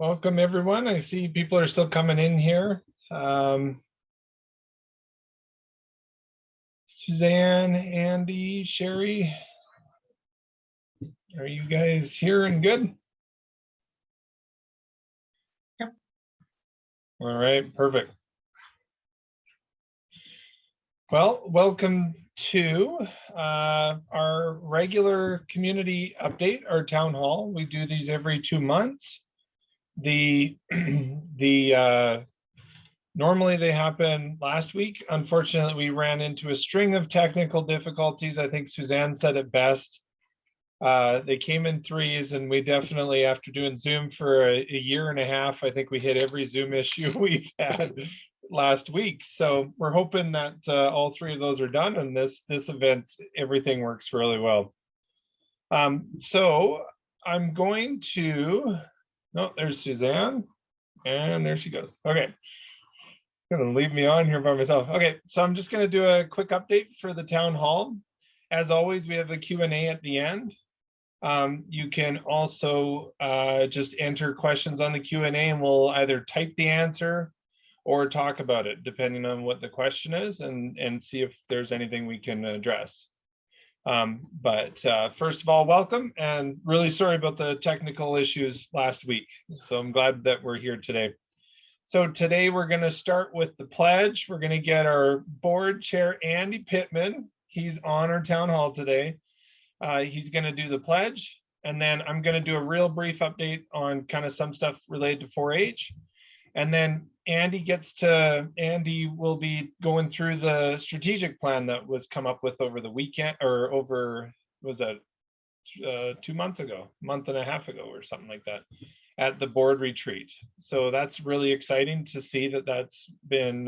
Welcome, everyone. I see people are still coming in here. Suzanne, Andy, Sherry, are you guys here and good? Yep. All right, perfect. Well, welcome to our regular community update, our town hall. We do these every 2 months. Normally they happen last week. Unfortunately, we ran into a string of technical difficulties. I think Suzanne said it best. They came in threes, and we definitely, after doing Zoom for a year and a half, I think we hit every Zoom issue we've had last week. So we're hoping that all three of those are done, and this event, everything works really well. So I'm going to, no, there's Suzanne, and there she goes. Okay. Gonna leave me on here by myself. Okay, so I'm just gonna do a quick update for the town hall. As always, we have a Q&A at the end. You can also just enter questions on the Q&A, and we'll either type the answer or talk about it, depending on what the question is, and see if there's anything we can address. But first of all, welcome, and really sorry about the technical issues last week. So I'm glad that we're here today. So today we're going to start with the pledge. We're going to get our board chair, Andy Pittman. He's on our town hall today. He's going to do the pledge, and then I'm going to do a real brief update on kind of some stuff related to 4-H. And then Andy will be going through the strategic plan that was come up with over the weekend, or over, was that 2 months ago, month and a half ago or something like that, at the board retreat. So that's really exciting to see that that's been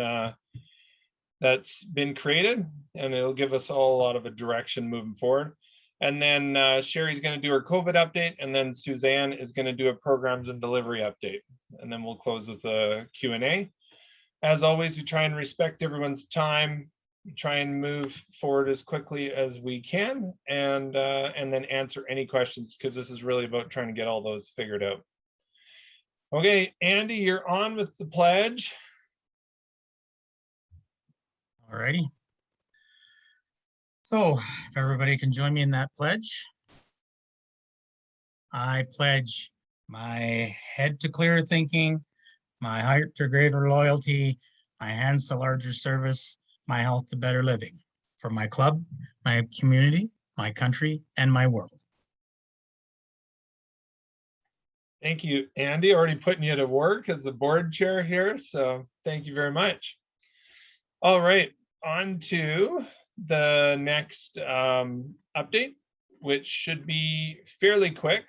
created, and it'll give us all a lot of a direction moving forward. And then Sherry's going to do her COVID update, and then Suzanne is going to do a programs and delivery update, and then we'll close with a Q&A. As always, we try and respect everyone's time. We try and move forward as quickly as we can, and then answer any questions, because this is really about trying to get all those figured out. Okay, Andy, you're on with the pledge. All righty. So if everybody can join me in that pledge. I pledge my head to clearer thinking, my heart to greater loyalty, my hands to larger service, my health to better living, for my club, my community, my country, and my world. Thank you, Andy. Already putting you to work as the board chair here, so thank you very much. All right, on to the next update, which should be fairly quick.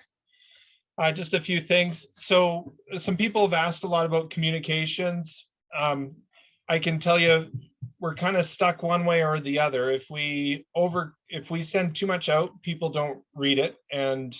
Just a few things. So some people have asked a lot about communications. I can tell you we're kind of stuck one way or the other. If we send too much out, people don't read it and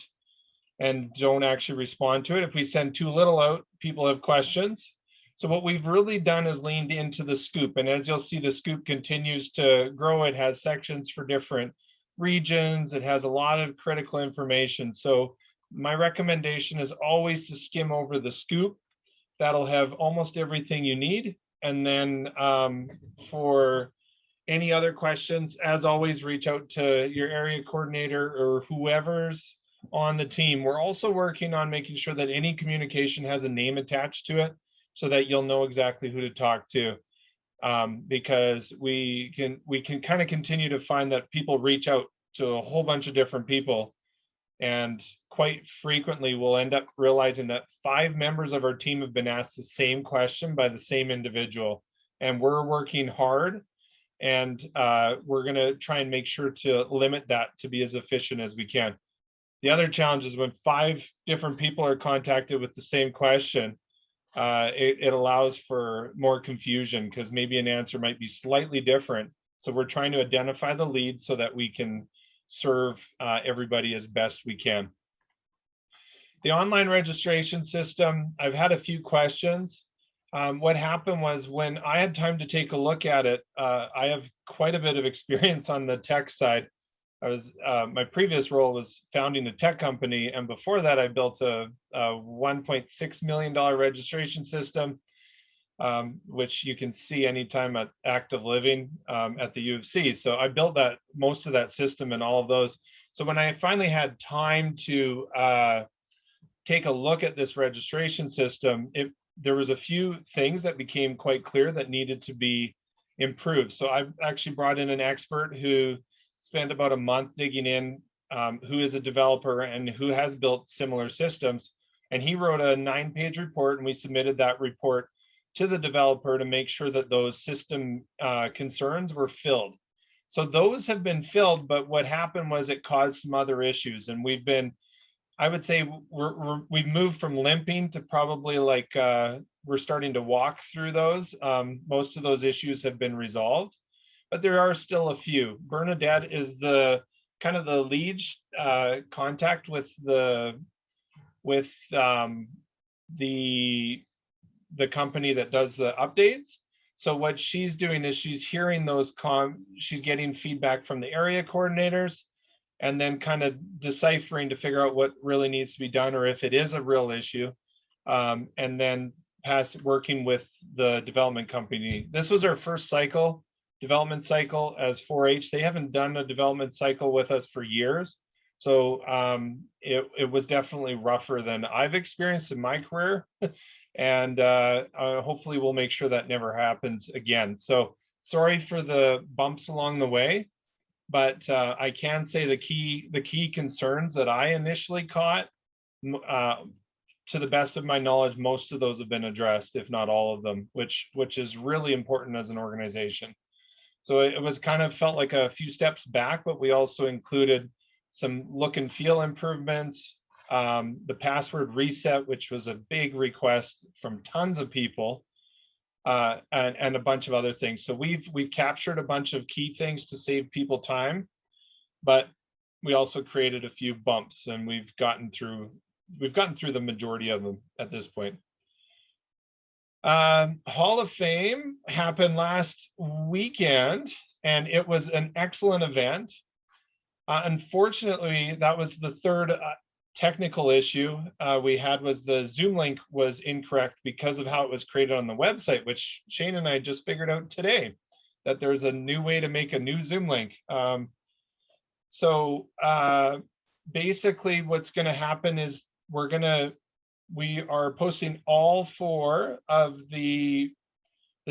don't actually respond to it. If we send too little out, people have questions. So what we've really done is leaned into the scoop. And as you'll see, the scoop continues to grow. It has sections for different regions. It has a lot of critical information. So my recommendation is always to skim over the scoop. That'll have almost everything you need. And then for any other questions, as always, reach out to your area coordinator or whoever's on the team. We're also working on making sure that any communication has a name attached to it, so that you'll know exactly who to talk to, because we can kind of continue to find that people reach out to a whole bunch of different people, and quite frequently we'll end up realizing that 5 members of our team have been asked the same question by the same individual, and we're working hard, and we're going to try and make sure to limit that to be as efficient as we can. The other challenge is when 5 different people are contacted with the same question, it allows for more confusion, because maybe an answer might be slightly different. So we're trying to identify the lead so that we can serve everybody as best we can. The online registration system, I've had a few questions. What happened was, when I had time to take a look at it, I have quite a bit of experience on the tech side. my previous role was founding a tech company, and before that I built a $1.6 million registration system, which you can see anytime at Active Living at the U of C. So I built most of that system and all of those. So when I finally had time to take a look at this registration system, there was a few things that became quite clear that needed to be improved. So I've actually brought in an expert who spent about a month digging in, who is a developer and who has built similar systems. And he wrote a 9-page report, and we submitted that report to the developer to make sure that those system concerns were filled. So those have been filled, but what happened was it caused some other issues. And I would say we've moved from limping to probably like we're starting to walk through those. Most of those issues have been resolved, but there are still a few. Bernadette is the kind of the lead contact with the company that does the updates. So what she's doing is she's hearing those she's getting feedback from the area coordinators, and then kind of deciphering to figure out what really needs to be done, or if it is a real issue, and then working with the development company. This was our first development cycle as 4-H. They haven't done a development cycle with us for years. So it was definitely rougher than I've experienced in my career. And hopefully we'll make sure that never happens again. So sorry for the bumps along the way, but I can say the key concerns that I initially caught, to the best of my knowledge, most of those have been addressed, if not all of them, which is really important as an organization. So it was kind of felt like a few steps back, but we also included some look and feel improvements, the password reset, which was a big request from tons of people, and a bunch of other things. So we've captured a bunch of key things to save people time, but we also created a few bumps, and we've gotten through the majority of them at this point. Hall of Fame happened last weekend, and it was an excellent event. Unfortunately, that was the third technical issue we had, was the Zoom link was incorrect because of how it was created on the website, which Shane and I just figured out today, that there's a new way to make a new Zoom link. So basically what's going to happen is we are posting all 4 of the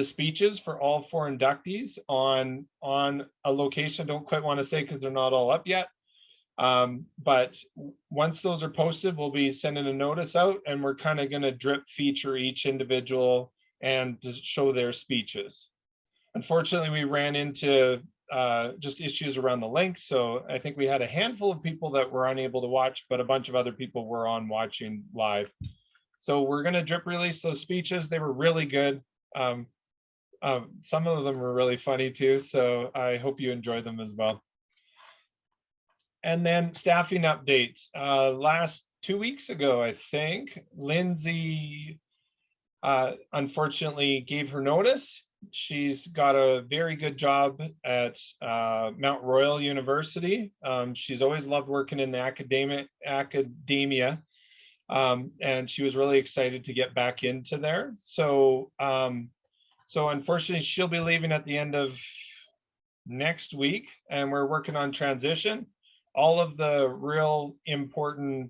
speeches for all 4 inductees on a location. Don't quite want to say because they're not all up yet. But once those are posted, we'll be sending a notice out, and we're kind of going to drip feature each individual and show their speeches. Unfortunately, we ran into just issues around the link. So I think we had a handful of people that were unable to watch, but a bunch of other people were on watching live. So we're going to drip release those speeches. They were really good. Some of them were really funny too. So I hope you enjoy them as well. And then staffing updates. Last 2 weeks ago, I think, Lindsay unfortunately gave her notice. She's got a very good job at Mount Royal University. She's always loved working in the academia, and she was really excited to get back into there. So unfortunately, she'll be leaving at the end of next week, and we're working on transition. All of the real important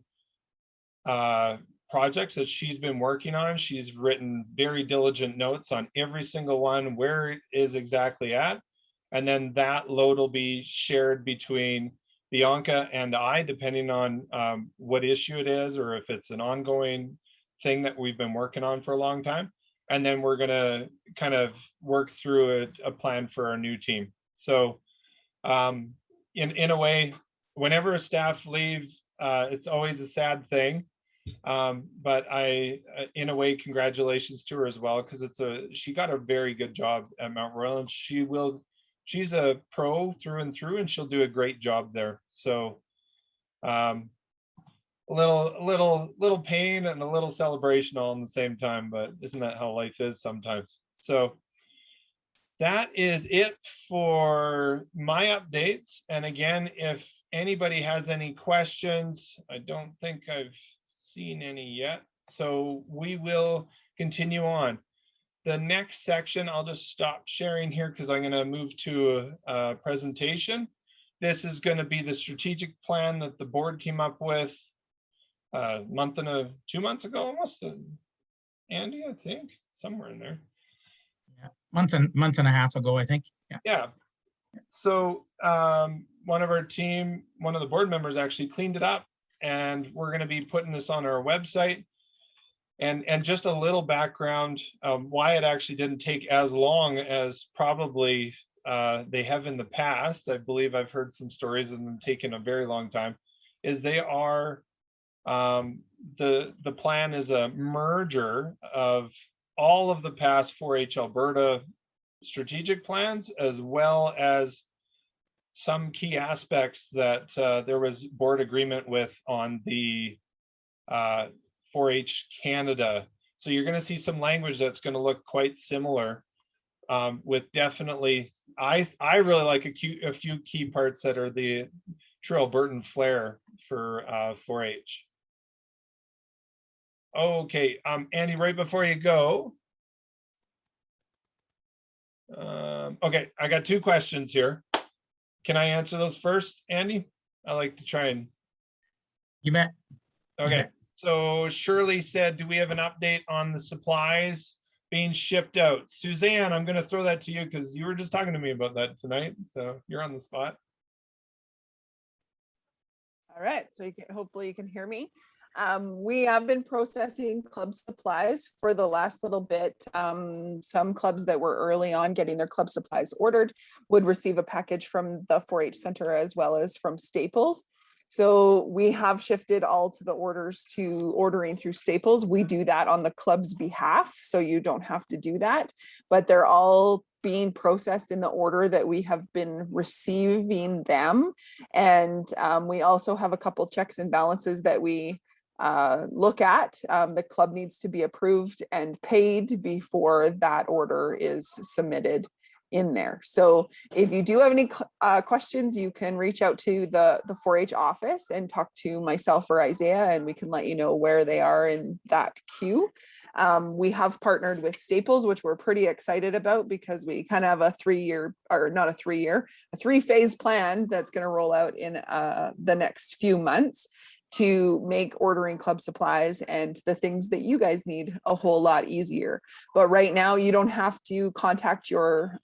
projects that she's been working on, she's written very diligent notes on every single one, where it is exactly at. And then that load will be shared between Bianca and I, depending on what issue it is, or if it's an ongoing thing that we've been working on for a long time. And then we're going to kind of work through a plan for our new team. So in a way, whenever a staff leaves, it's always a sad thing. But in a way, congratulations to her as well, because she got a very good job at Mount Royal, and she's a pro through and through, and she'll do a great job there. So a little pain and a little celebration all in the same time, but isn't that how life is sometimes? So that is it for my updates. And again, if anybody has any questions, I don't think I've seen any yet. So we will continue on. The next section, I'll just stop sharing here because I'm going to move to a presentation. This is going to be the strategic plan that the board came up with a month and 2 months ago, almost. Andy, I think somewhere in there. Yeah, month and a half ago, I think. Yeah. So one of our team, one of the board members actually cleaned it up, and we're going to be putting this on our website. And just a little background why it actually didn't take as long as probably they have in the past. I believe I've heard some stories of them taking a very long time. Is they are the plan is a merger of all of the past 4-H Alberta strategic plans, as well as some key aspects that there was board agreement with on the 4-H Canada. So you're going to see some language that's going to look quite similar, with definitely, I really like a few key parts that are the true Albertan flair for 4-H. Okay, Andy, right before you go. Okay, I got 2 questions here. Can I answer those first, Andy? I like to try and. You bet. Okay. You bet. So Shirley said, do we have an update on the supplies being shipped out? Suzanne, I'm going to throw that to you because you were just talking to me about that tonight. So you're on the spot. All right, so hopefully you can hear me. We have been processing club supplies for the last little bit. Some clubs that were early on getting their club supplies ordered would receive a package from the 4-H Center as well as from Staples. So we have shifted all to the orders to ordering through Staples. We do that on the club's behalf, so you don't have to do that, but they're all being processed in the order that we have been receiving them. And we also have a couple checks and balances that we look at. The club needs to be approved and paid before that order is submitted in there. So if you do have any questions, you can reach out to the 4-H office and talk to myself or Isaiah, and we can let you know where they are in that queue. We have partnered with Staples, which we're pretty excited about because we kind of have a 3-phase plan that's going to roll out in the next few months to make ordering club supplies and the things that you guys need a whole lot easier. But right now you don't have to contact your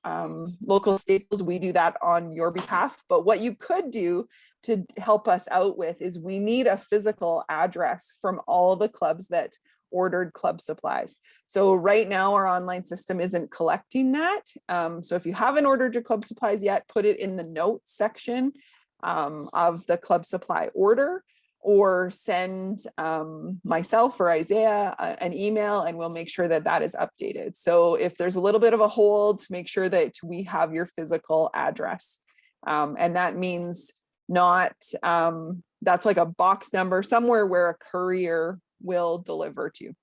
local Staples. We do that on your behalf. But what you could do to help us out with is we need a physical address from all the clubs that ordered club supplies. So right now our online system isn't collecting that. So if you haven't ordered your club supplies yet, put it in the notes section of the club supply order, or send myself or Isaiah an email, and we'll make sure that that is updated. So if there's a little bit of a hold, make sure that we have your physical address. And that means not, that's like a box number somewhere where a courier will deliver to.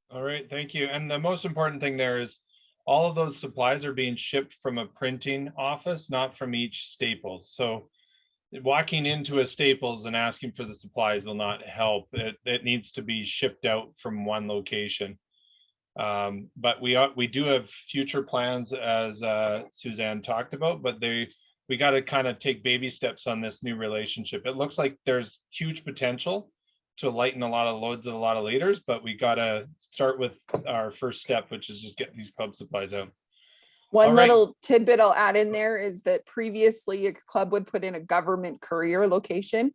All right, thank you. And the most important thing there is all of those supplies are being shipped from a printing office, not from each Staples. So walking into a Staples and asking for the supplies will not help. It needs to be shipped out from one location. But we do have future plans, as Suzanne talked about, but we got to kind of take baby steps on this new relationship. It looks like there's huge potential to lighten a lot of loads of a lot of leaders, but we got to start with our first step, which is just get these club supplies out. One little tidbit I'll add in there is that previously a club would put in a government courier location.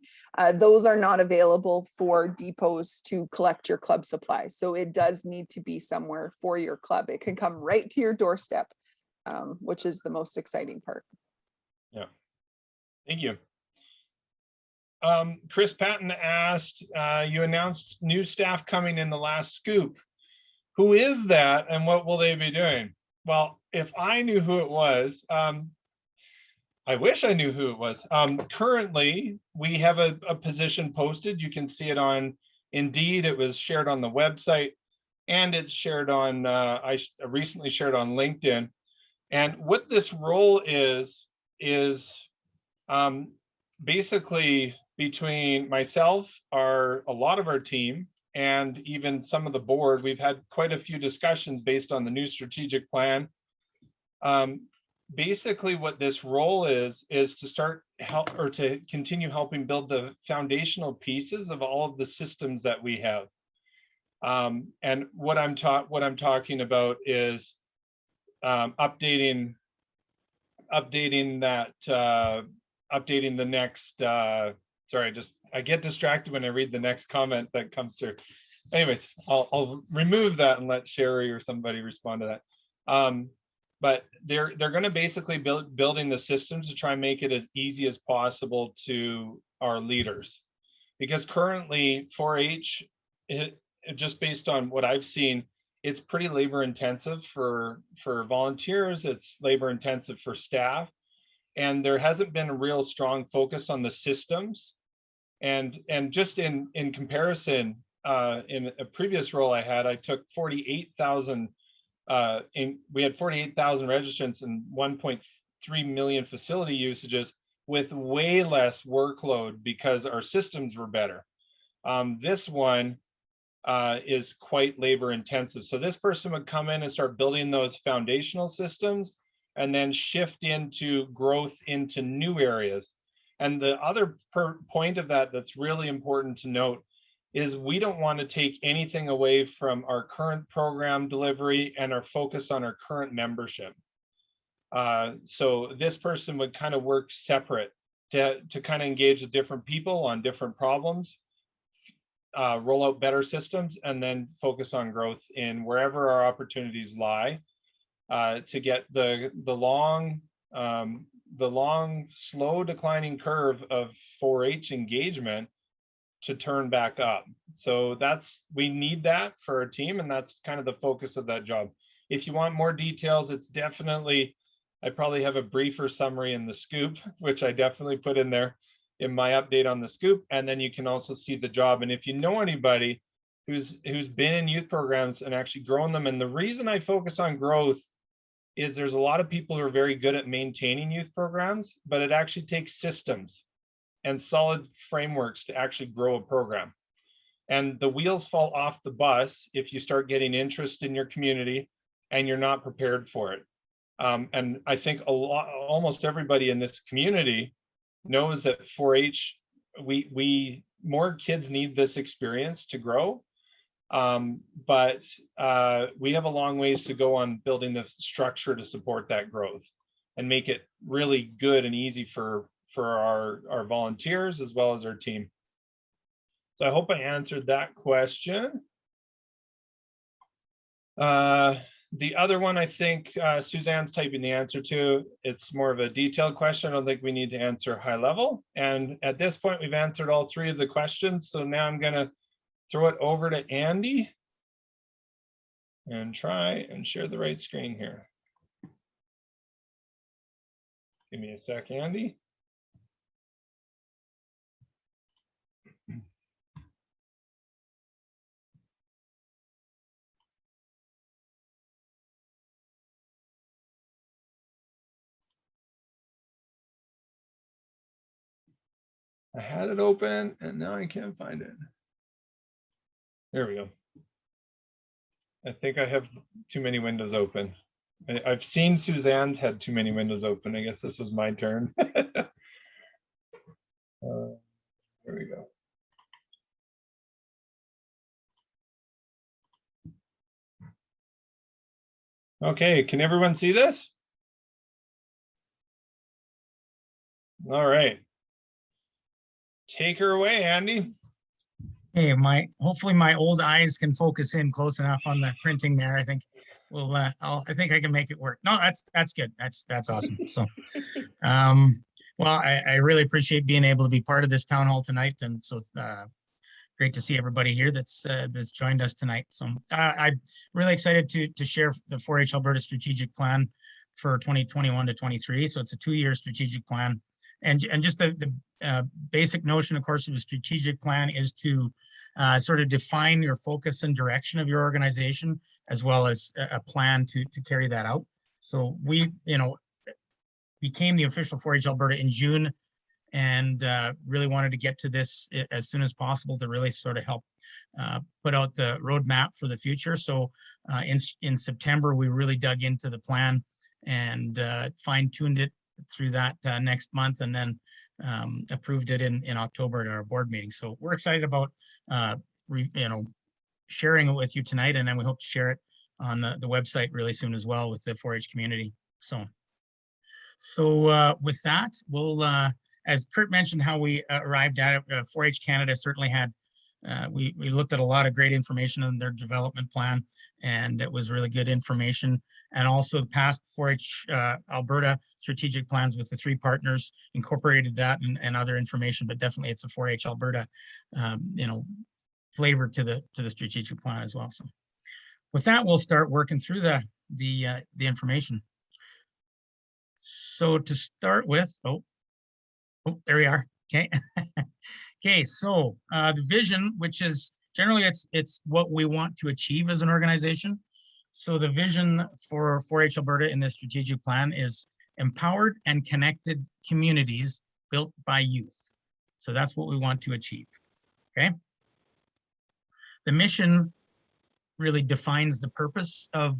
Those are not available for depots to collect your club supplies. So it does need to be somewhere for your club. It can come right to your doorstep, which is the most exciting part. Yeah, thank you. Chris Patton asked, you announced new staff coming in the last scoop. Who is that and what will they be doing? Well, if I knew who it was, I wish I knew who it was. Currently, we have a position posted. You can see it on Indeed. It was shared on the website. and it's shared on, I recently shared on LinkedIn. And what this role is basically between myself, a lot of our team, and even some of the board. We've had quite a few discussions based on the new strategic plan. Basically what this role is to start to continue helping build the foundational pieces of all of the systems that we have. And what I'm talking about is updating the next, sorry, I get distracted when I read the next comment that comes through. Anyways, I'll remove that and let Sherry or somebody respond to that. But they're going to basically building the systems to try and make it as easy as possible to our leaders, because currently 4-H, just based on what I've seen, it's pretty labor intensive for volunteers. It's labor intensive for staff, and there hasn't been a real strong focus on the systems. And just in comparison, in a previous role I had, I took 48,000. We had 48,000 registrants and 1.3 million facility usages with way less workload because our systems were better. This one is quite labor intensive. So this person would come in and start building those foundational systems and then shift into growth into new areas. And the other point of that that's really important to note is we don't want to take anything away from our current program delivery and our focus on our current membership. So this person would kind of work separate to kind of engage with different people on different problems, roll out better systems, and then focus on growth in wherever our opportunities lie, to get the long, slow declining curve of 4-H engagement to turn back up. So we need that for our team, and that's kind of the focus of that job. If you want more details, it's definitely, I probably have a briefer summary in the scoop, which I definitely put in there in my update on the scoop. And then you can also see the job. And if you know anybody who's been in youth programs and actually grown them, and the reason I focus on growth is there's a lot of people who are very good at maintaining youth programs, but it actually takes systems and solid frameworks to actually grow a program. And the wheels fall off the bus if you start getting interest in your community and you're not prepared for it. And I think almost everybody in this community knows that 4-H, more kids need this experience to grow. But we have a long ways to go on building the structure to support that growth and make it really good and easy for our volunteers as well as our team. So I hope I answered that question. The other one, I think Suzanne's typing the answer to. It's more of a detailed question. I don't think we need to answer high level. And at this point, we've answered all three of the questions. So now I'm going to throw it over to Andy and try and share the right screen here. Give me a sec, Andy. I had it open and now I can't find it. There we go. I think I have too many windows open. I've seen Suzanne's had too many windows open. I guess this was my turn. There we go. Okay, can everyone see this? All right. Take her away, Andy. Hey, hopefully my old eyes can focus in close enough on the printing there. I think I think I can make it work. No, that's good. That's awesome. So, well, I really appreciate being able to be part of this town hall tonight, and so great to see everybody here that's joined us tonight. So I'm really excited to share the 4-H Alberta strategic plan for 2021 to 23. So it's a 2-year strategic plan. And just the basic notion, of course, of a strategic plan is to sort of define your focus and direction of your organization, as well as a plan to carry that out. So we, became the official 4-H Alberta in June, and really wanted to get to this as soon as possible to really sort of help put out the roadmap for the future. So in September, we really dug into the plan and fine-tuned it through that next month, and then approved it in October at our board meeting. So we're excited about sharing it with you tonight, and then we hope to share it on the website really soon as well with the 4-H community. So with that, we'll, as Kurt mentioned, how we arrived at it, 4-H Canada certainly had, we looked at a lot of great information in their development plan, and it was really good information. And also the past 4-H Alberta strategic plans with the 3 partners incorporated that and other information, but definitely it's a 4-H Alberta, flavor to the strategic plan as well. So with that, we'll start working through the information. So to start with, there we are. Okay. Okay. So the vision, which is generally it's what we want to achieve as an organization. So the vision for 4-H Alberta in this strategic plan is empowered and connected communities built by youth. So that's what we want to achieve. Okay. The mission really defines the purpose of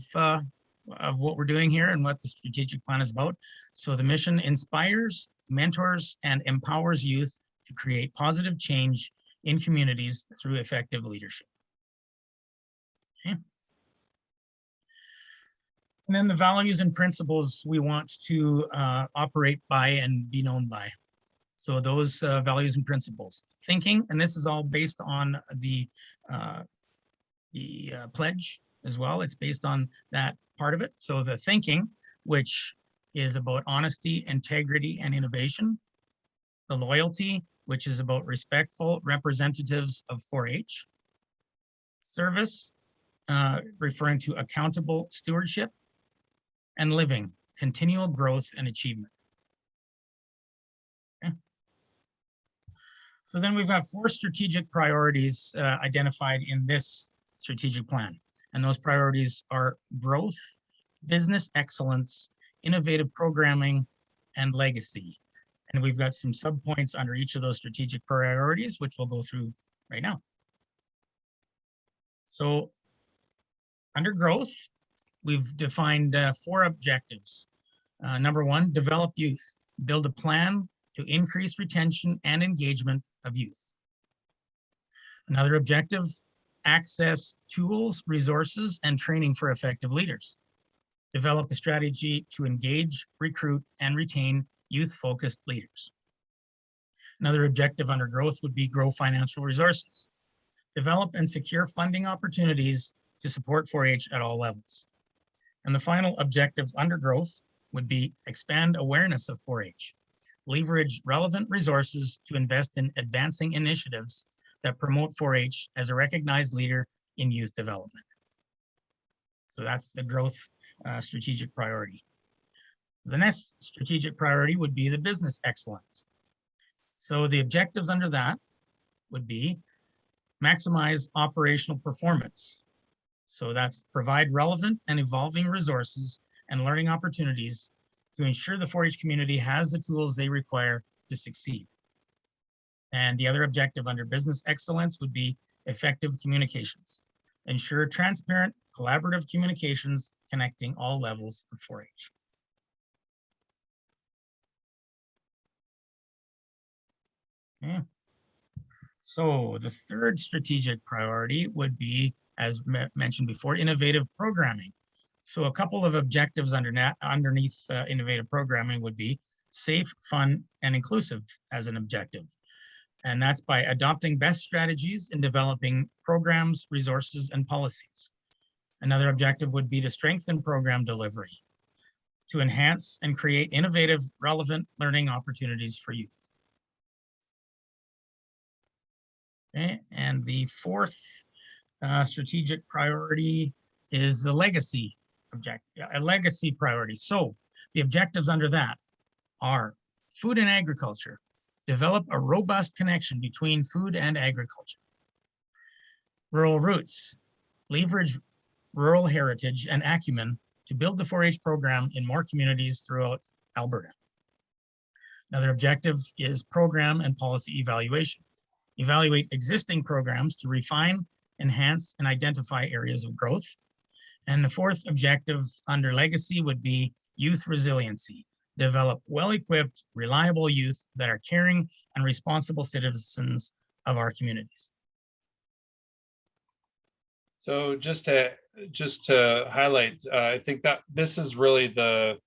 what we're doing here and what the strategic plan is about. So the mission inspires, mentors, and empowers youth to create positive change in communities through effective leadership. Okay. And then the values and principles we want to operate by and be known by. So those values and principles. Thinking, and this is all based on the pledge as well. It's based on that part of it. So the thinking, which is about honesty, integrity, and innovation. The loyalty, which is about respectful representatives of 4-H. Service, referring to accountable stewardship. And living, continual growth and achievement. Okay. So then we've got 4 strategic priorities identified in this strategic plan. And those priorities are growth, business excellence, innovative programming, and legacy. And we've got some subpoints under each of those strategic priorities, which we'll go through right now. So under growth, we've defined 4 objectives. Number 1, develop youth. Build a plan to increase retention and engagement of youth. Another objective, access tools, resources, and training for effective leaders. Develop a strategy to engage, recruit, and retain youth-focused leaders. Another objective under growth would be grow financial resources. Develop and secure funding opportunities to support 4-H at all levels. And the final objective under growth would be expand awareness of 4-H. Leverage relevant resources to invest in advancing initiatives that promote 4-H as a recognized leader in youth development. So that's the growth strategic priority. The next strategic priority would be the business excellence. So the objectives under that would be maximize operational performance. So that's provide relevant and evolving resources and learning opportunities to ensure the 4-H community has the tools they require to succeed. And the other objective under business excellence would be effective communications. Ensure transparent, collaborative communications connecting all levels of 4-H. Okay. So the third strategic priority would be, as mentioned before, innovative programming. So a couple of objectives underneath innovative programming would be safe, fun, and inclusive as an objective. And that's by adopting best strategies in developing programs, resources, and policies. Another objective would be to strengthen program delivery, to enhance and create innovative, relevant learning opportunities for youth. Okay. And the fourth strategic priority is the legacy objective, a legacy priority. So the objectives under that are food and agriculture. Develop a robust connection between food and agriculture. Rural roots, leverage rural heritage and acumen to build the 4-H program in more communities throughout Alberta. Another objective is program and policy evaluation. Evaluate existing programs to refine, enhance, and identify areas of growth. And the fourth objective under legacy would be youth resiliency. Develop well-equipped, reliable youth that are caring and responsible citizens of our communities. So just to highlight, I think that this is really the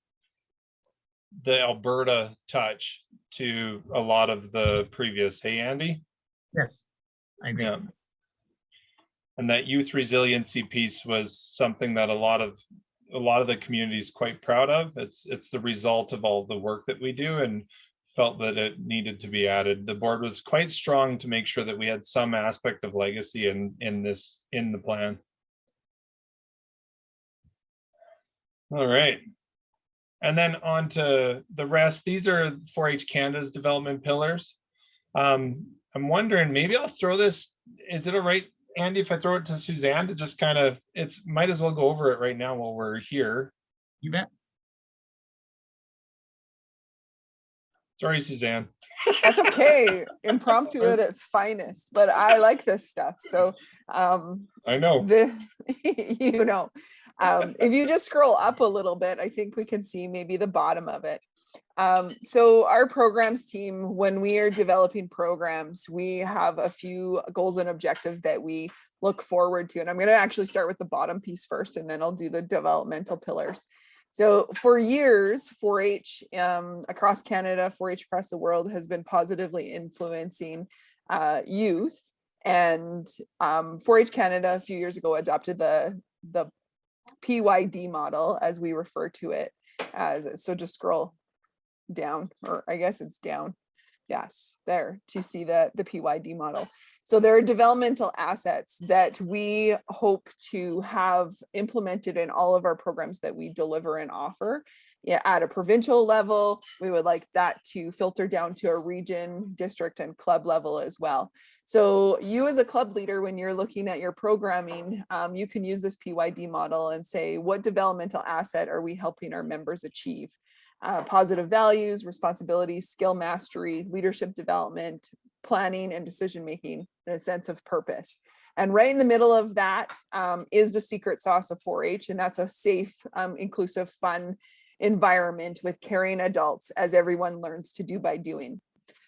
Alberta touch to a lot of the previous. Hey, Andy? Yes, I agree. Yeah. And that youth resiliency piece was something that a lot of the community is quite proud of. It's the result of all the work that we do, and felt that it needed to be added. The board was quite strong to make sure that we had some aspect of legacy in the plan. All right. And then on to the rest. These are 4-H Canada's development pillars. I'm wondering, maybe I'll throw this, is it all right, Andy, if I throw it to Suzanne to just kind of, might as well go over it right now while we're here. You bet. Sorry, Suzanne. That's okay. Impromptu at its finest, but I like this stuff. So I know. you know, if you just scroll up a little bit, I think we can see maybe the bottom of it. So our programs team, when we are developing programs, we have a few goals and objectives that we look forward to. And I'm going to actually start with the bottom piece first, and then I'll do the developmental pillars. So for years, 4-H across Canada, 4-H across the world has been positively influencing youth. And 4-H Canada a few years ago adopted the PYD model, as we refer to it as. So just scroll down, or I guess it's down. Yes, there to see the PYD model. So there are developmental assets that we hope to have implemented in all of our programs that we deliver and offer. Yeah, at a provincial level, we would like that to filter down to a region, district, and club level as well. So you as a club leader, when you're looking at your programming, you can use this PYD model and say, what developmental asset are we helping our members achieve? Positive values, responsibilities, skill mastery, leadership development, planning and decision making, and a sense of purpose. And right in the middle of that is the secret sauce of 4-H, and that's a safe, inclusive, fun environment with caring adults, as everyone learns to do by doing.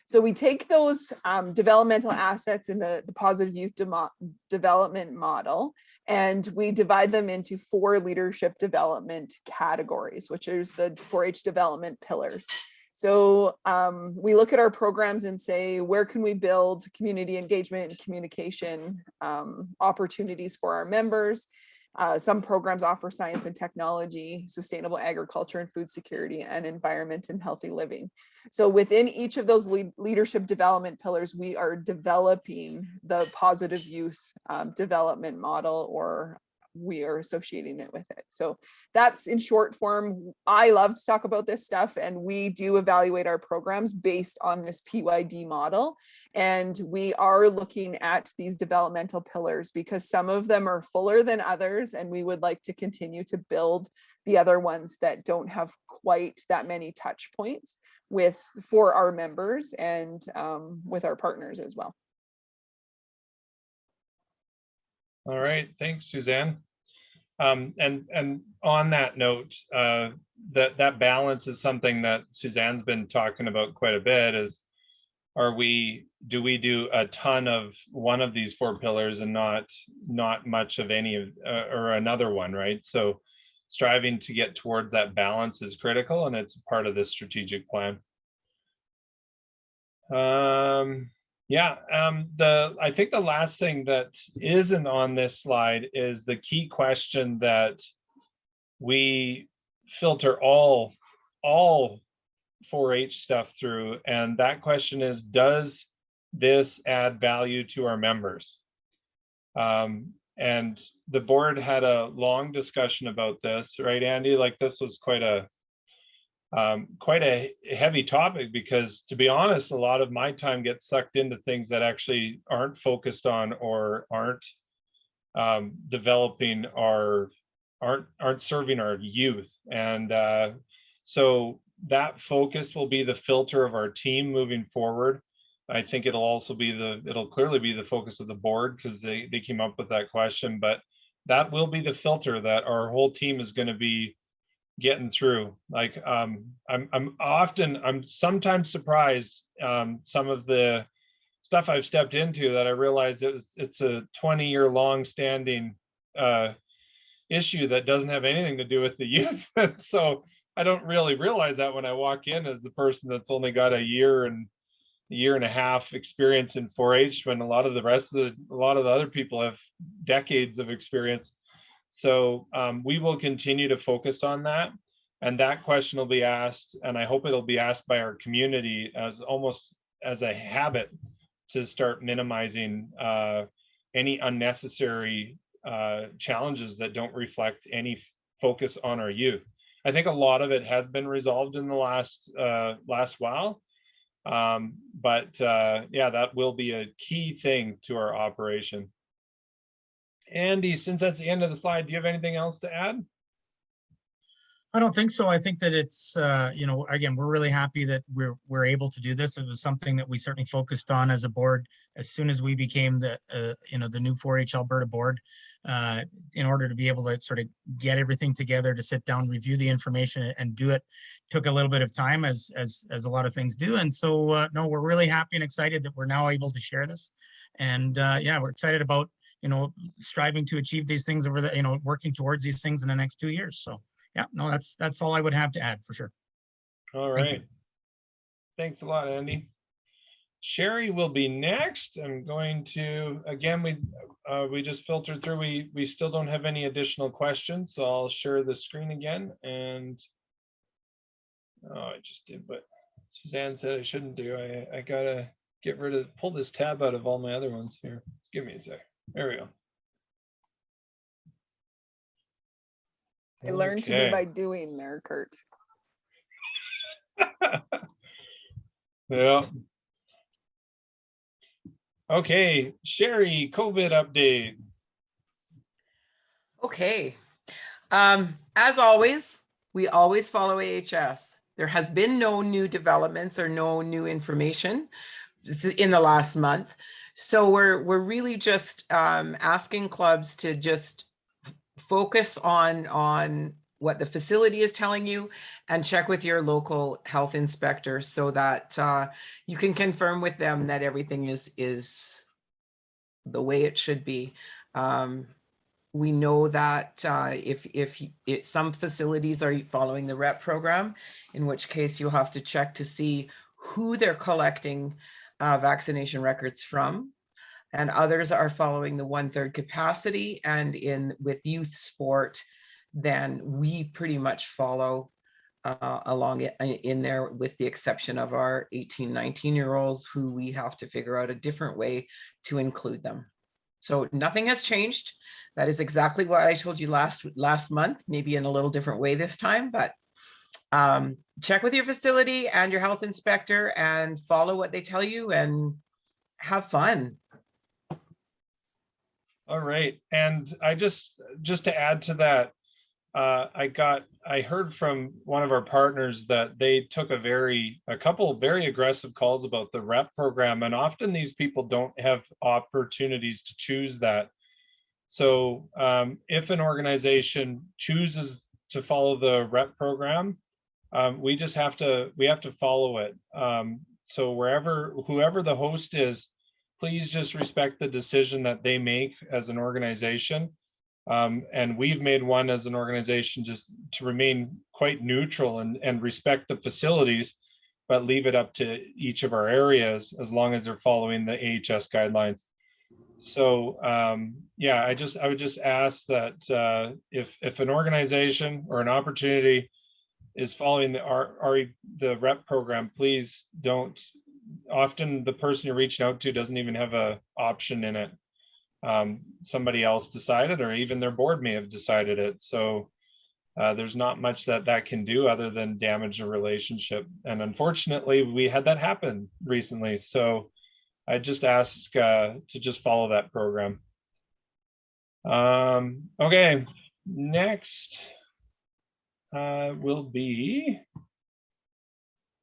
So we take those developmental assets in the positive youth development model, and we divide them into 4 leadership development categories, which is the 4-H development pillars. So we look at our programs and say, where can we build community engagement and communication opportunities for our members? Some programs offer science and technology, sustainable agriculture and food security, and environment and healthy living. So within each of those leadership development pillars, we are developing the positive youth development model, or we are associating it with it. So that's in short form. I love to talk about this stuff, and we do evaluate our programs based on this PYD model. And we are looking at these developmental pillars because some of them are fuller than others, and we would like to continue to build the other ones that don't have quite that many touch points for our members and with our partners as well. All right, thanks, Suzanne. And on that note, that balance is something that Suzanne's been talking about quite a bit. Is do we do a ton of one of these 4 pillars and not much of any of or another one, right? So striving to get towards that balance is critical, and it's part of this strategic plan. I think the last thing that isn't on this slide is the key question that we filter all 4-H stuff through, and that question is, does this add value to our members? And the board had a long discussion about this, right, Andy? Like, this was quite a heavy topic, because to be honest, a lot of my time gets sucked into things that actually aren't focused on or aren't developing aren't serving our youth. And so that focus will be the filter of our team moving forward. I think it'll clearly be the focus of the board, because they came up with that question, but that will be the filter that our whole team is going to be getting through. Like I'm sometimes surprised some of the stuff I've stepped into, that I realized it's a 20-year long standing issue that doesn't have anything to do with the youth. So I don't really realize that when I walk in as the person that's only got a year and a half experience in 4-H, when a lot of the other people have decades of experience. So we will continue to focus on that, and that question will be asked, and I hope it'll be asked by our community as almost as a habit, to start minimizing any unnecessary challenges that don't reflect any focus on our youth. I think a lot of it has been resolved in the last while. Yeah, that will be a key thing to our operation. Andy, since that's the end of the slide, do you have anything else to add? I don't think so. I think that it's, again, we're really happy that we're able to do this. It was something that we certainly focused on as a board as soon as we became the new 4-H Alberta board, in order to be able to sort of get everything together, to sit down, review the information, and do it. Took a little bit of time, as a lot of things do. And so, no, we're really happy and excited that we're now able to share this. And yeah, we're excited about, striving to achieve these things over the, working towards these things in the next 2 years. So yeah, no, that's all I would have to add, for sure. All right. Thanks a lot, Andy. Sherry will be next. I'm going to, again, we just filtered through. We still don't have any additional questions, so I'll share the screen again. And I just did what Suzanne said I shouldn't do. I gotta pull this tab out of all my other ones here. Give me a sec. There we go. I learned to do by doing there, Kurt. Yeah. Okay, Sherry, COVID update. Okay. As always, we always follow AHS. There has been no new developments or no new information in the last month. So we're really just asking clubs to just focus on what the facility is telling you, and check with your local health inspector so that you can confirm with them that everything is the way it should be. We know that if some facilities are following the REP program, in which case you'll have to check to see who they're collecting vaccination records from. And others are following the 1/3 capacity, and with youth sport, then we pretty much follow along in there, with the exception of our 18-19-year-olds, who we have to figure out a different way to include them. So nothing has changed. That is exactly what I told you last month, maybe in a little different way this time, but check with your facility and your health inspector and follow what they tell you and have fun. All right, and I just to add to that, I heard from one of our partners that they took a couple of very aggressive calls about the REP program, and often these people don't have opportunities to choose that. So if an organization chooses to follow the REP program, we have to follow it. So whoever the host is, please just respect the decision that they make as an organization. And we've made one as an organization just to remain quite neutral and respect the facilities, but leave it up to each of our areas as long as they're following the AHS guidelines. So yeah, I would just ask that if an organization or an opportunity is following the REP program, please don't. Often the person you're reaching out to doesn't even have an option in it. Somebody else decided, or even their board may have decided it. So there's not much that can do other than damage a relationship. And unfortunately, we had that happen recently. So I just ask to just follow that program. Okay, next will be,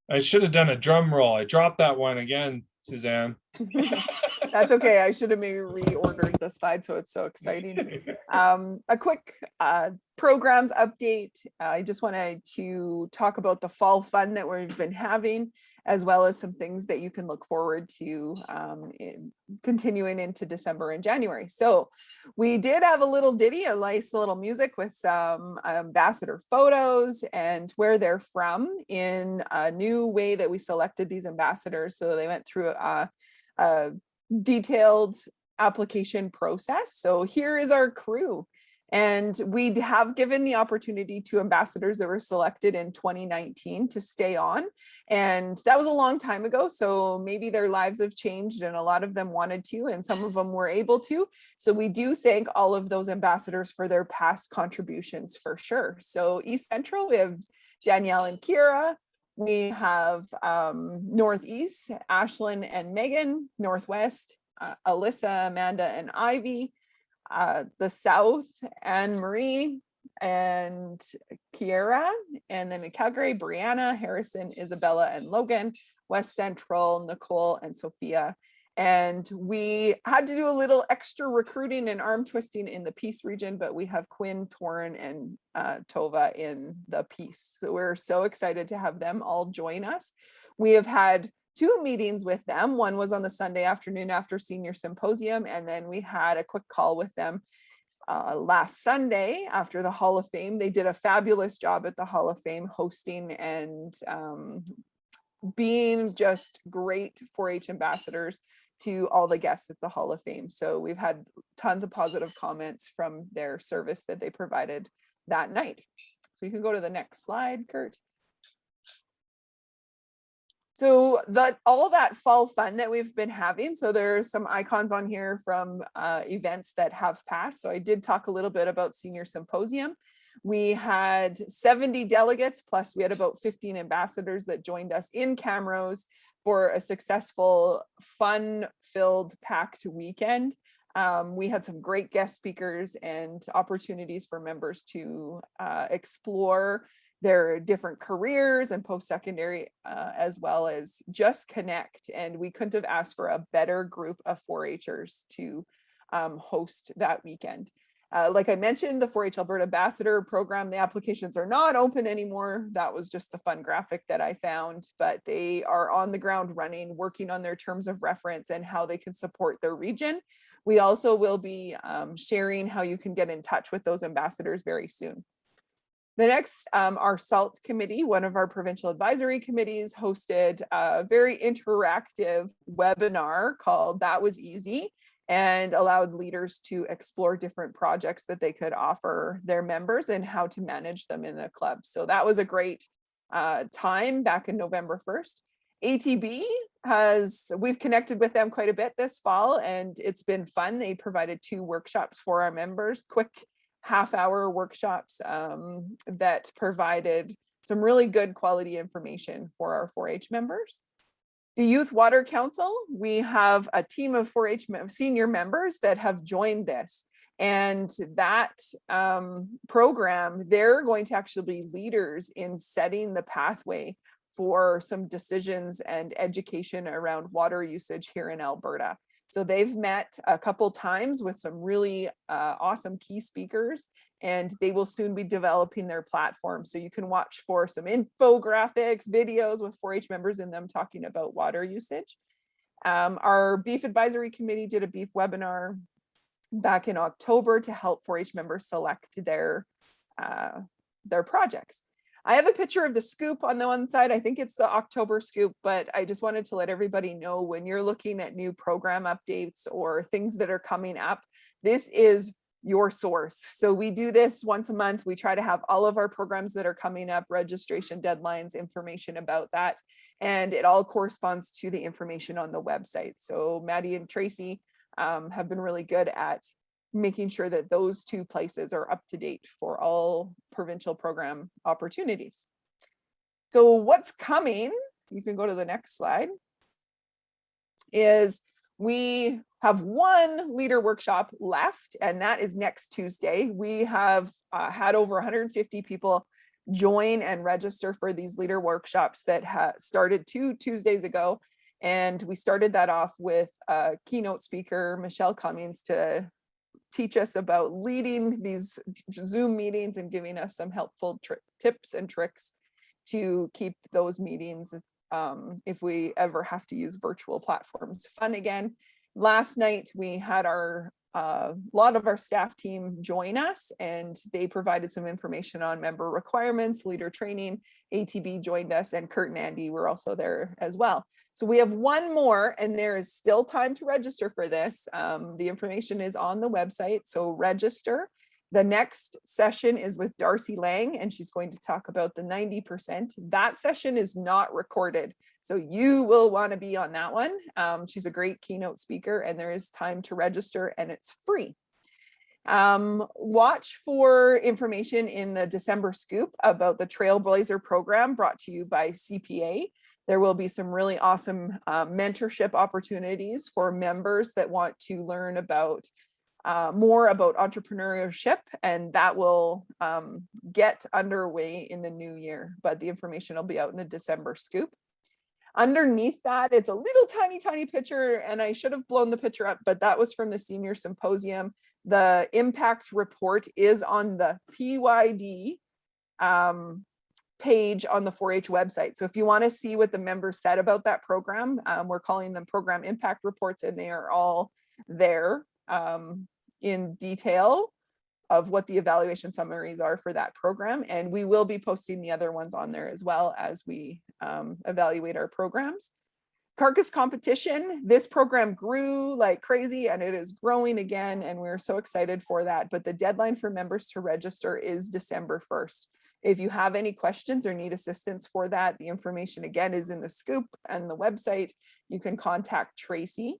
I should have done a drum roll. I dropped that one again, Suzanne. That's okay. I should have maybe reordered the slide so it's so exciting. A quick programs update. I just wanted to talk about the fall fun that we've been having, as well as some things that you can look forward to continuing into December and January. So we did have a little ditty, a nice little music with some ambassador photos and where they're from in a new way that we selected these ambassadors. So they went through a detailed application process. So here is our crew. And we have given the opportunity to ambassadors that were selected in 2019 to stay on. And that was a long time ago. So maybe their lives have changed and a lot of them wanted to, and some of them were able to. So we do thank all of those ambassadors for their past contributions for sure. So East Central, we have Danielle and Kira. We have Northeast, Ashlyn and Megan. Northwest, Alyssa, Amanda, and Ivy. The South, Anne Marie and Kiera. And then in Calgary, Brianna, Harrison, Isabella, and Logan. West Central, Nicole, and Sophia. And we had to do a little extra recruiting and arm twisting in the Peace region, but we have Quinn, Torin, and Tova in the Peace. So we're so excited to have them all join us. We have had 2 meetings with them. One was on the Sunday afternoon after senior symposium, and then we had a quick call with them last Sunday after the Hall of Fame. They did a fabulous job at the Hall of Fame hosting and being just great 4-H ambassadors to all the guests at the Hall of Fame. So we've had tons of positive comments from their service that they provided that night. So you can go to the next slide, Kurt. So all that fall fun that we've been having, so there's some icons on here from events that have passed. So I did talk a little bit about Senior Symposium. We had 70 delegates, plus we had about 15 ambassadors that joined us in Camrose for a successful, fun-filled, packed weekend. We had some great guest speakers and opportunities for members to explore their different careers and post-secondary, as well as just connect. And we couldn't have asked for a better group of 4-Hers to host that weekend. Like I mentioned, the 4-H Alberta Ambassador Program, the applications are not open anymore. That was just the fun graphic that I found, but they are on the ground running, working on their terms of reference and how they can support their region. We also will be sharing how you can get in touch with those ambassadors very soon. The next, our SALT committee, one of our provincial advisory committees, hosted a very interactive webinar called That Was Easy, and allowed leaders to explore different projects that they could offer their members and how to manage them in the club. So that was a great time back in November 1st. ATB we've connected with them quite a bit this fall, and it's been fun. They provided 2 workshops for our members, quick half-hour workshops that provided some really good quality information for our 4-H members. The Youth Water Council, we have a team of 4-H senior members that have joined this. And that program, they're going to actually be leaders in setting the pathway for some decisions and education around water usage here in Alberta. So they've met a couple times with some really awesome key speakers, and they will soon be developing their platform. So you can watch for some infographics, videos with 4-H members in them talking about water usage. Our Beef Advisory Committee did a beef webinar back in October to help 4-H members select their projects. I have a picture of the scoop on the one side. I think it's the October scoop, but I just wanted to let everybody know when you're looking at new program updates or things that are coming up, this is your source. So we do this once a month. We try to have all of our programs that are coming up, registration deadlines, information about that. And it all corresponds to the information on the website. So Maddie and Tracy have been really good at making sure that those 2 places are up to date for all provincial program opportunities. So what's coming, you can go to the next slide, is we have one leader workshop left, and that is next Tuesday. We have had over 150 people join and register for these leader workshops that started 2 Tuesdays ago. And we started that off with keynote speaker Michelle Cummings to teach us about leading these Zoom meetings and giving us some helpful tips and tricks to keep those meetings, if we ever have to use virtual platforms, fun again. Last night we had a lot of our staff team join us, and they provided some information on member requirements, leader training. ATB joined us, and Kurt and Andy were also there as well. So we have one more, and there is still time to register for this. The information is on the website, so register. The next session is with Darcy Lang, and she's going to talk about the 90%. That session is not recorded, so you will want to be on that one. She's a great keynote speaker, and there is time to register, and it's free. Watch for information in the December scoop about the Trailblazer program brought to you by CPA. There will be some really awesome mentorship opportunities for members that want to learn about more about entrepreneurship, and that will get underway in the new year, but the information will be out in the December scoop. Underneath that, it's a little tiny picture, and I should have blown the picture up, but that was from the senior symposium. The impact report is on the PYD page on the 4-H website. So if you want to see what the members said about that program, we're calling them program impact reports, and they are all there in detail of what the evaluation summaries are for that program. And we will be posting the other ones on there as well as we evaluate our programs. Carcass competition, this program grew like crazy, and it is growing again, and we're so excited for that. But the deadline for members to register is December 1st. If you have any questions or need assistance for that, the information again is in the scoop and the website. You can contact Tracy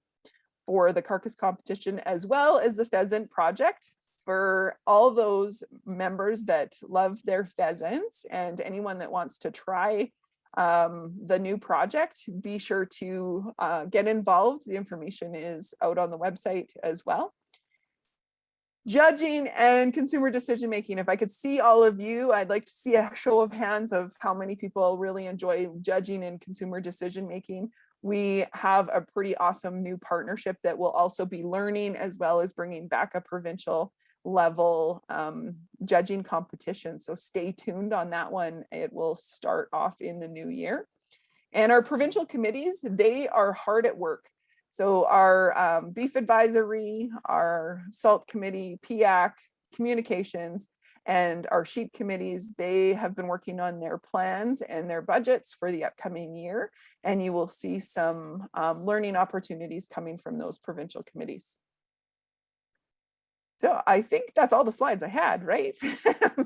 for the carcass competition, as well as the pheasant project for all those members that love their pheasants, and anyone that wants to try the new project, be sure to get involved. The information is out on the website as well. Judging and consumer decision making. If I could see all of you, I'd like to see a show of hands of how many people really enjoy judging and consumer decision making. We have a pretty awesome new partnership that will also be learning, as well as bringing back a provincial level judging competition. So stay tuned on that one. It will start off in the new year. And our provincial committees, they are hard at work. So our beef advisory, our salt committee, PIAC, communications, and our sheep committees, they have been working on their plans and their budgets for the upcoming year. And you will see some learning opportunities coming from those provincial committees. So I think that's all the slides I had, right?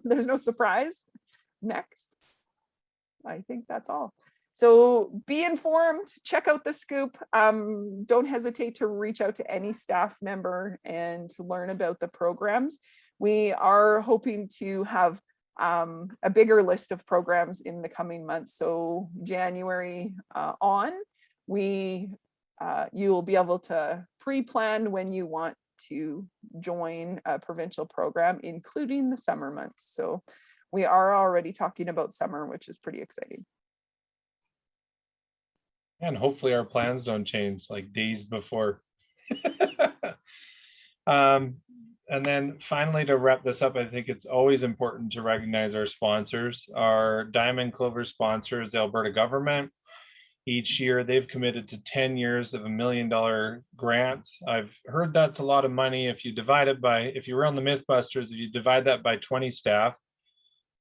There's no surprise. Next. I think that's all. So be informed, check out the scoop. Don't hesitate to reach out to any staff member and to learn about the programs. We are hoping to have a bigger list of programs in the coming months. So January on, you'll be able to pre-plan when you want to join a provincial program, including the summer months. So we are already talking about summer, which is pretty exciting. And hopefully our plans don't change like days before. And then finally, to wrap this up, I think it's always important to recognize our sponsors. Our Diamond Clover sponsor is the Alberta government. Each year they've committed to 10 years of $1 million grants. I've heard that's a lot of money. If you divide it by, if you were on the Mythbusters, if you divide that by 20 staff,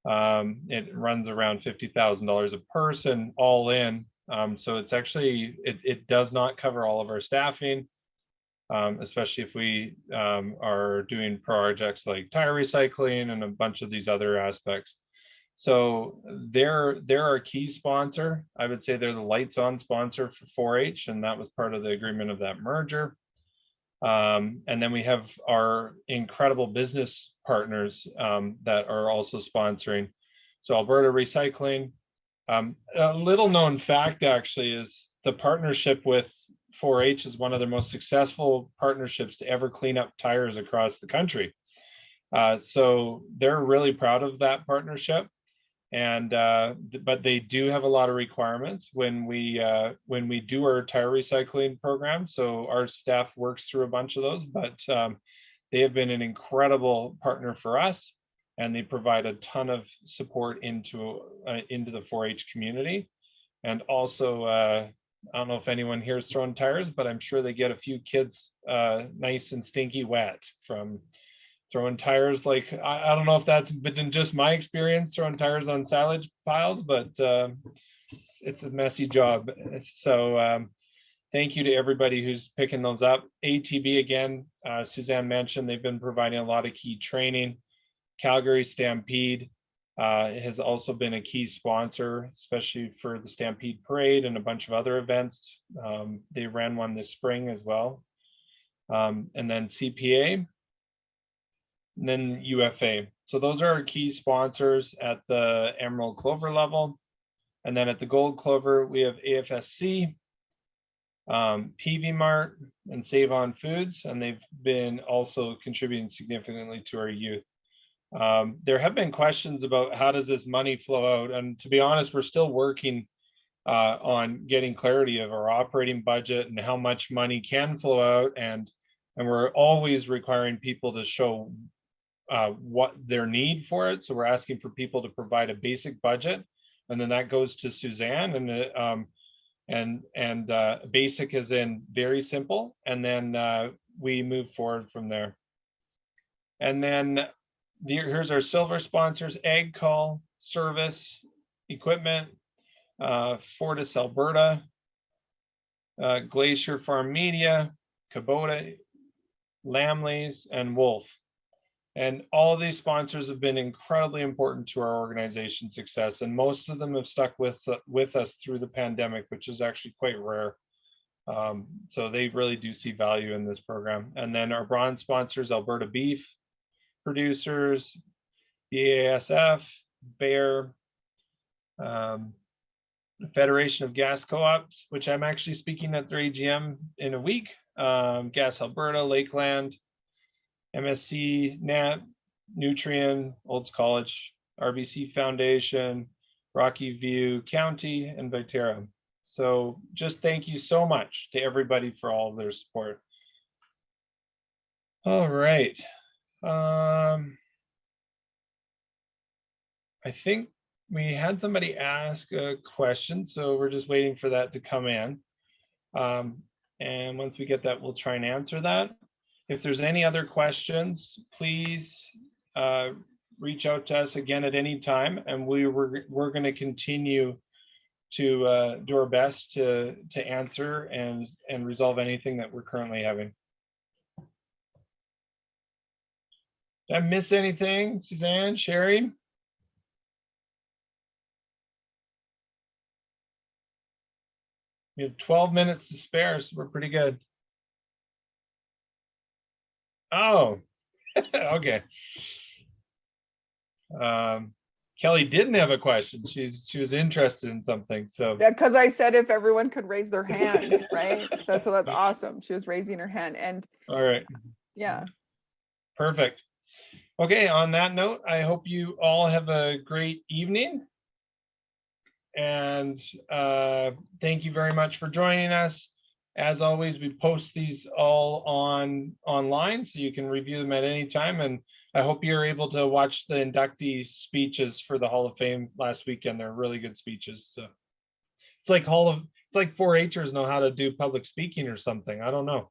it runs around $50,000 a person all in. So it's actually, it does not cover all of our staffing, especially if we are doing projects like tire recycling and a bunch of these other aspects. So they're our key sponsor. I would say they're the lights on sponsor for 4-H, and that was part of the agreement of that merger. And then we have our incredible business partners that are also sponsoring. So Alberta Recycling. A little known fact actually is the partnership with 4-H is one of their most successful partnerships to ever clean up tires across the country. So they're really proud of that partnership. And but they do have a lot of requirements when we do our tire recycling program. So our staff works through a bunch of those, but they have been an incredible partner for us, and they provide a ton of support into the 4-H community. And also, I don't know if anyone here is throwing tires, but I'm sure they get a few kids nice and stinky wet from throwing tires. Like, I don't know if that's been just my experience throwing tires on silage piles, but it's a messy job. So thank you to everybody who's picking those up. ATB, again, Suzanne mentioned, they've been providing a lot of key training. Calgary Stampede has also been a key sponsor, especially for the Stampede Parade and a bunch of other events. They ran one this spring as well. And then CPA, and then UFA. So those are our key sponsors at the Emerald Clover level. And then at the Gold Clover, we have AFSC, PV Mart, and Save On Foods, and they've been also contributing significantly to our youth. There have been questions about how does this money flow out, and to be honest, we're still working on getting clarity of our operating budget and how much money can flow out, and we're always requiring people to show what their need for it. So we're asking for people to provide a basic budget, and then that goes to Suzanne, and basic is in very simple, and then we move forward from there. And then here's our silver sponsors: Ag Call, Service, Equipment, Fortis Alberta, Glacier Farm Media, Kubota, Lamleys, and Wolf. And all of these sponsors have been incredibly important to our organization's success, and most of them have stuck with us through the pandemic, which is actually quite rare. So they really do see value in this program. And then our bronze sponsors: Alberta Beef Producers, BASF, Bayer, the Federation of Gas Co-ops, which I'm actually speaking at their AGM in a week, Gas Alberta, Lakeland, MSC, NAT, Nutrien, Olds College, RBC Foundation, Rocky View County, and Viterra. So just thank you so much to everybody for all of their support. All right. I think we had somebody ask a question, so we're just waiting for that to come in. And once we get that, we'll try and answer that. If there's any other questions, please reach out to us again at any time, and we're going to continue to do our best to answer and resolve anything that we're currently having. Did I miss anything, Suzanne, Sherry? We have 12 minutes to spare, so we're pretty good. Oh, okay. Kelly didn't have a question. She was interested in something. So Yeah, because I said if everyone could raise their hands, right? That's awesome. She was raising her hand, and all right. Yeah. Perfect. Okay, on that note, I hope you all have a great evening. And thank you very much for joining us. As always, we post these all online, so you can review them at any time. And I hope you're able to watch the inductee speeches for the Hall of Fame last weekend. They're really good speeches. So it's like 4-Hers know how to do public speaking or something. I don't know,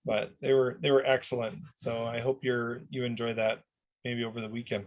but they were excellent. So I hope you enjoy that maybe over the weekend.